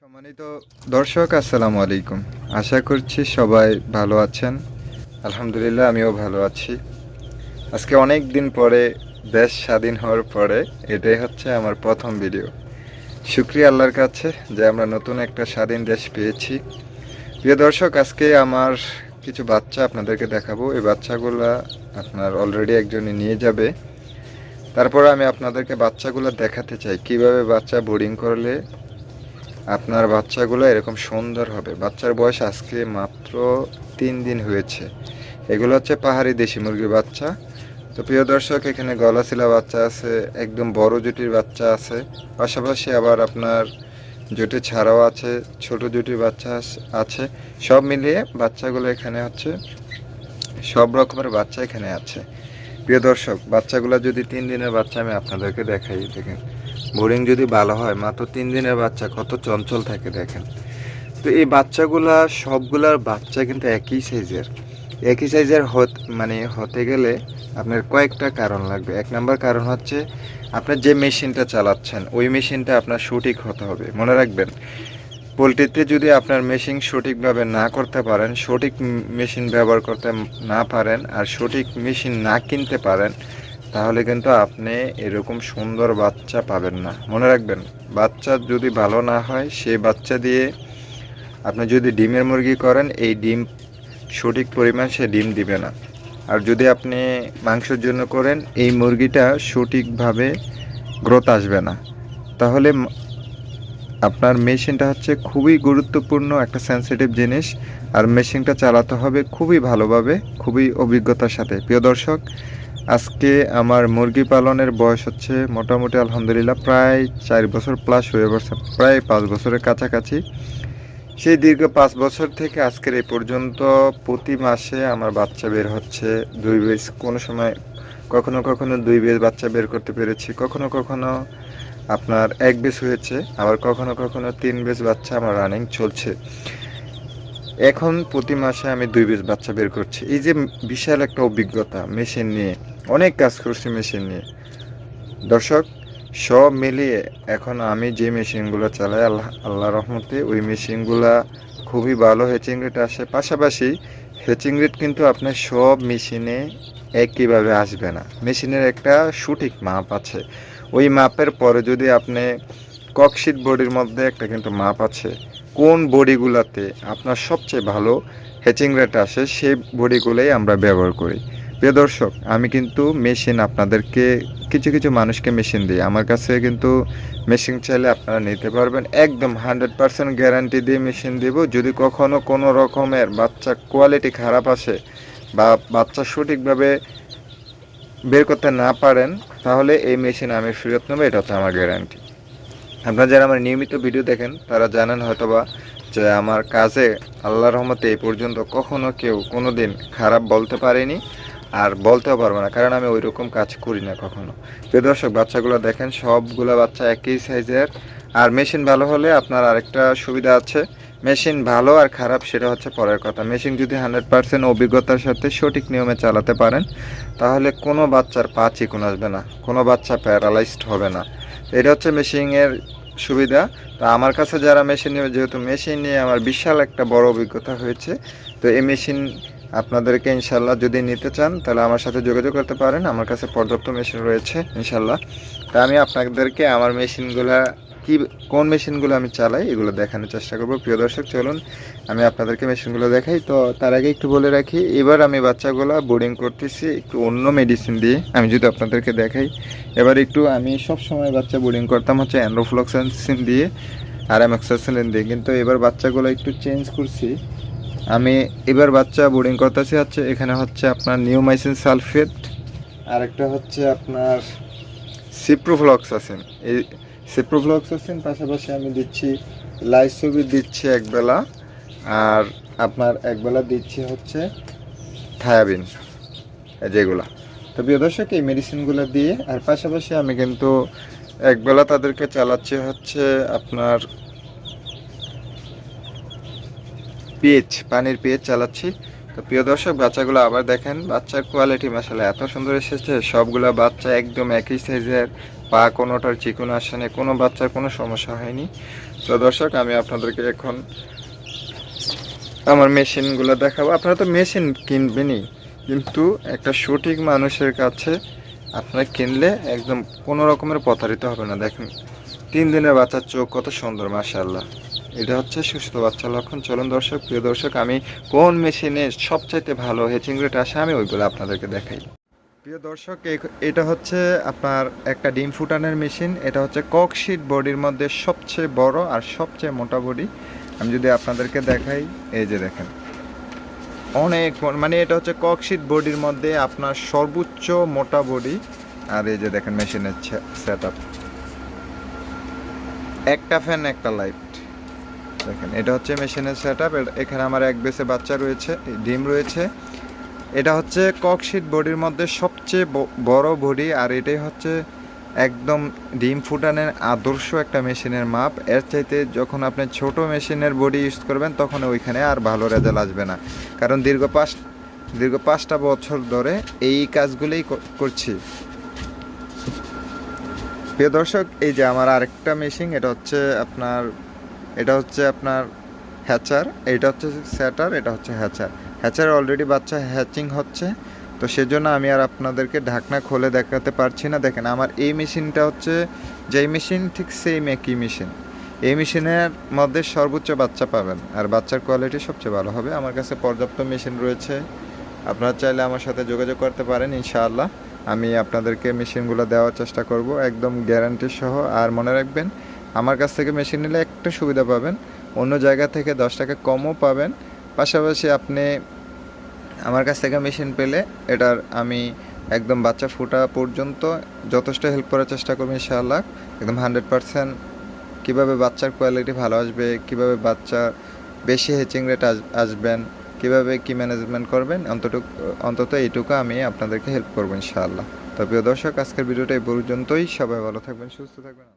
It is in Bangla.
সম্মানিত দর্শক, আসসালামু আলাইকুম। আশা করছি সবাই ভালো আছেন। আলহামদুলিল্লাহ, আমিও ভালো আছি। আজকে অনেক দিন পরে, দেশ স্বাধীন হওয়ার পরে এটাই হচ্ছে আমার প্রথম ভিডিও। শুকরিয়া আল্লাহর কাছে যে আমরা নতুন একটা স্বাধীন দেশ পেয়েছি। প্রিয় দর্শক, আজকে আমার কিছু বাচ্চা আপনাদেরকে দেখাবো। এই বাচ্চাগুলা আপনার অলরেডি একজনে নিয়ে যাবে। তারপর আমি আপনাদেরকে বাচ্চাগুলো দেখাতে চাই কিভাবে বাচ্চা বোর্ডিং করলে আপনার বাচ্চাগুলো এরকম সুন্দর হবে। বাচ্চার বয়স আজকে মাত্র 3 দিন হয়েছে। এগুলো হচ্ছে পাহাড়ি দেশি মুরগির বাচ্চা। তো প্রিয় দর্শক, এখানে গলাশিলা বাচ্চা আছে, একদম বড় জুটির বাচ্চা আছে, পাশাপাশি আবার আপনার জুটি ছাড়াও আছে, ছোট জুটির বাচ্চা আছে। সব মিলিয়ে বাচ্চাগুলো এখানে হচ্ছে, সব রকমের বাচ্চা এখানে আছে। প্রিয় দর্শক, বাচ্চাগুলো যদি 3 দিনের বাচ্চা আমি আপনাদেরকে দেখাই, দেখেন বোর্ডিং যদি ভালো হয়, মাত্র 3 দিনের বাচ্চা কত চঞ্চল থাকে দেখেন। তো এই বাচ্চাগুলা সবগুলার বাচ্চা কিন্তু একই সাইজের হতে গেলে আপনার কয়েকটা কারণ লাগবে। 1 নম্বর কারণ হচ্ছে আপনার যে মেশিনটা চালাচ্ছেন ওই মেশিনটা আপনার সঠিক হতে হবে। মনে রাখবেন, পোলট্রিতে যদি আপনার মেশিন সঠিকভাবে না করতে পারেন, সঠিক মেশিন ব্যবহার করতে না পারেন, আর সঠিক মেশিন না কিনতে পারেন, তাহলে কিন্তু আপনি এরকম সুন্দর বাচ্চা পাবেন না। মনে রাখবেন, বাচ্চা যদি ভালো না হয়, সেই বাচ্চা দিয়ে আপনি যদি ডিমের মুরগি করেন, এই ডিম সঠিক পরিমাণ সে ডিম দিবে না। আর যদি আপনি মাংসের জন্য করেন, এই মুরগিটা সঠিকভাবে গ্রোথ আসবে না। তাহলে আপনার মেশিনটা হচ্ছে খুবই গুরুত্বপূর্ণ একটা সেন্সিটিভ জিনিস, আর মেশিনটা চালাতে হবে খুবই ভালোভাবে, খুবই অভিজ্ঞতার সাথে। প্রিয় দর্শক, আজকে আমার মুরগি পালনের বয়স হচ্ছে মোটামুটি আলহামদুলিল্লাহ প্রায় 4 বছর প্লাস হয়ে গেছে, প্রায় 5 বছরের কাছাকাছি। সেই দীর্ঘ 5 বছর থেকে আজকের এই পর্যন্ত প্রতি মাসে আমার বাচ্চা বের হচ্ছে 2 বেজ, কোনো সময় কখনো কখনো 2 বেজ বাচ্চা বের করতে পেরেছি, কখনো কখনো আপনার 1 বেজ হয়েছে, আবার কখনো কখনো 3 বেজ বাচ্চা আমার রানিং চলছে। এখন প্রতি মাসে আমি 2 বেজ বাচ্চা বের করছি। এই যে বিশাল একটা অভিজ্ঞতা মেশিন নিয়ে, অনেক কাজ করছি মেশিন নিয়ে। দর্শক, সব মিলিয়ে এখন আমি যে মেশিনগুলো চালাই, আল্লাহ রহমতে ওই মেশিনগুলা খুবই ভালো হ্যাচিং রেট আসে। পাশাপাশি হ্যাচিং রেট কিন্তু আপনার সব মেশিনে একইভাবে আসবে না। মেশিনের একটা সঠিক মাপ আছে। ওই মাপের পরে যদি আপনি ককশিট বডির মধ্যে একটা কিন্তু মাপ আছে, কোন বডিগুলোতে আপনার সবচেয়ে ভালো হ্যাচিং রেট আসে, সেই বডিগুলোই আমরা ব্যবহার করি। প্রিয় দর্শক, আমি কিন্তু মেশিন আপনাদেরকে কিছু কিছু মানুষকে মেশিন দিই। আমার কাছে কিন্তু মেশিন চাইলে আপনারা নিতে পারবেন, একদম 100% গ্যারান্টি দিয়ে মেশিন দেব। যদি কখনও কোনো রকমের বাচ্চা কোয়ালিটি খারাপ আসে বা বাচ্চা সঠিকভাবে বের করতে না পারেন, তাহলে এই মেশিন আমি ফেরত নেবো, এটা হচ্ছে আমার গ্যারান্টি। আপনারা যারা আমার নিয়মিত ভিডিও দেখেন তারা জানেন হয়তোবা যে আমার কাজে আল্লাহর রহমতে এই পর্যন্ত কখনো কেউ কোনো দিন খারাপ বলতে পারেনি, আর বলতেও পারবো না, কারণ আমি ওই রকম কাজ করি না কখনো। প্রিয় দর্শক, বাচ্চাগুলো দেখেন, সবগুলো বাচ্চা একই সাইজের। আর মেশিন ভালো হলে আপনার আরেকটা সুবিধা আছে, মেশিন ভালো আর খারাপ সেটা হচ্ছে পরের কথা। মেশিন যদি 100% অভিজ্ঞতার সাথে সঠিক নিয়মে চালাতে পারেন, তাহলে কোনো বাচ্চার পা চিকুন আসবে না, কোনো বাচ্চা প্যারালাইজড হবে না। এটা হচ্ছে মেশিনের সুবিধা। তো আমার কাছে যারা মেশিন নেবে, যেহেতু মেশিন নিয়ে আমার বিশাল একটা বড় অভিজ্ঞতা হয়েছে, তো এই মেশিন আপনাদেরকে ইনশাল্লাহ যদি নিতে চান তাহলে আমার সাথে যোগাযোগ করতে পারেন। আমার কাছে পর্যাপ্ত মেশিন রয়েছে ইনশাল্লাহ। তা আমি আপনাদেরকে আমার কোন মেশিনগুলো আমি চালাই এগুলো দেখানোর চেষ্টা করব। প্রিয় দর্শক, চলুন আমি আপনাদেরকে মেশিনগুলো দেখাই। তো তার আগে একটু বলে রাখি, এবার আমি বাচ্চাগুলো বোর্ডিং করতেছি একটু অন্য মেডিসিন দিয়ে। আমি যদি আপনাদেরকে দেখাই, এবার একটু আমি সব সময় বাচ্চা বোর্ডিং করতাম হচ্ছে অ্যান্ড্রোফ্লক্সাসিন দিয়ে আর অ্যামোক্সিসিলিন দিয়ে, কিন্তু এবার বাচ্চাগুলো একটু চেঞ্জ করছি। আমি এবার বাচ্চা বোর্ডিং করতেছি হচ্ছে, এখানে হচ্ছে আপনার নিওমাইসিন সালফেট, আর একটা হচ্ছে আপনার সিপ্রোফ্লক্সাসিন। এই সিপ্রোফ্লক্সাসিন পাশাপাশি আমি দিচ্ছি লাইসোবিট দিচ্ছি একবেলা, আর আপনার একবেলা দিচ্ছি হচ্ছে থায়াবিন, যেগুলো। তো প্রিয় দর্শক, এই মেডিসিনগুলো দিয়ে আর পাশাপাশি আমি কিন্তু একবেলা তাদেরকে চালাচ্ছি হচ্ছে আপনার পানির পিএইচ চালাচ্ছি। তো প্রিয় দর্শক, বাচ্চাগুলো আবার দেখেন, বাচ্চার কোয়ালিটি মাশাআল্লাহ এত সুন্দর এসেছে। সবগুলো বাচ্চা একদম একই সাইজের, পা কোনোটার চিকন আসে না, কোনো বাচ্চার কোনো সমস্যা হয়নি। তো দর্শক, আমি আপনাদেরকে এখন আমার মেশিনগুলো দেখাবো। আপনারা তো মেশিন কিনবেনই, কিন্তু একটা সঠিক মানুষের কাছে আপনারা কিনলে একদম কোনো রকমের প্রতারিত হবে না। দেখেন 3 দিনের বাচ্চার চোখ কত সুন্দর, মাশাআল্লাহ। এটা হচ্ছে সুস্থ বাচ্চার লক্ষণ। চলুন দর্শক, প্রিয় দর্শক, আমি কোন মেশিনে সবচাইতে ভালো হেচিং রেট আসে আমি ওইগুলো আপনাদেরকে দেখাই। প্রিয় দর্শক, এটা হচ্ছে আপনার একটা ডিম ফুটানোর মেশিন। এটা হচ্ছে ককশিট বডির মধ্যে সবচেয়ে বড় আর সবচেয়ে মোটা বডি। আমি যদি আপনাদেরকে দেখাই, এই যে দেখেন অনেক, মানে এটা হচ্ছে ককশিট বডির মধ্যে আপনার সর্বোচ্চ মোটা বডি। আর এই যে দেখেন মেশিনের সেট আপ, একটা ফ্যান একটা লাইট। দেখেন এটা হচ্ছে মেশিনের সেট আপ। এখানে আমার এক বেসে বাচ্চা রয়েছে, ডিম রয়েছে। এটা হচ্ছে ককশিট বডির মধ্যে সবচেয়ে বড় বডি, আর এটাই হচ্ছে একদম ডিম ফুটানোর আদর্শ একটা মেশিনের মাপ। এর চাইতে যখন আপনি ছোট মেশিনের বডি ইউজ করবেন তখন ওইখানে আর ভালো রেজাল্ট আসবে না, কারণ দীর্ঘ 5টা বছর ধরে এই কাজগুলোই করছি। প্রিয় দর্শক, এই যে আমার আরেকটা মেশিন, এটা হচ্ছে আপনার হ্যাচার, এটা হচ্ছে স্যাটার, এটা হচ্ছে হ্যাচার। হ্যাচার অলরেডি বাচ্চা হ্যাচিং হচ্ছে, তো সেজন্য আমি আর আপনাদেরকে ঢাকনা খুলে দেখাতে পারছি না। দেখেন আমার এই মেশিনটা হচ্ছে যেই মেশিন, ঠিক সেম একই মেশিন। এই মেশিনের মধ্যে সর্বোচ্চ বাচ্চা পাবেন, আর বাচ্চার কোয়ালিটি সবচেয়ে ভালো হবে। আমার কাছে পর্যাপ্ত মেশিন রয়েছে, আপনারা চাইলে আমার সাথে যোগাযোগ করতে পারেন। ইনশাআল্লাহ আমি আপনাদেরকে মেশিনগুলো দেওয়ার চেষ্টা করব একদম গ্যারান্টি সহ। আর মনে রাখবেন, আমার কাছ থেকে মেশিন নিলে একটা সুবিধা পাবেন, অন্য জায়গা থেকে 10 টাকা কমও পাবেন। পাশাপাশি আপনি আমার কাছ থেকে মেশিন পেলে এটার আমি একদম বাচ্চা ফোটা পর্যন্ত যথেষ্ট হেল্প করার চেষ্টা করবো ইনশাআল্লাহ। একদম 100% কীভাবে বাচ্চার কোয়ালিটি ভালো আসবে, কীভাবে বাচ্চা বেশি হেচিং রেট আসবেন, কীভাবে কী ম্যানেজমেন্ট করবেন, অন্তত এইটুকু আমি আপনাদেরকে হেল্প করবো ইনশাআল্লাহ। তো প্রিয় দর্শক, আজকের ভিডিওটা এই পর্যন্তই। সবাই ভালো থাকবেন, সুস্থ থাকবেন।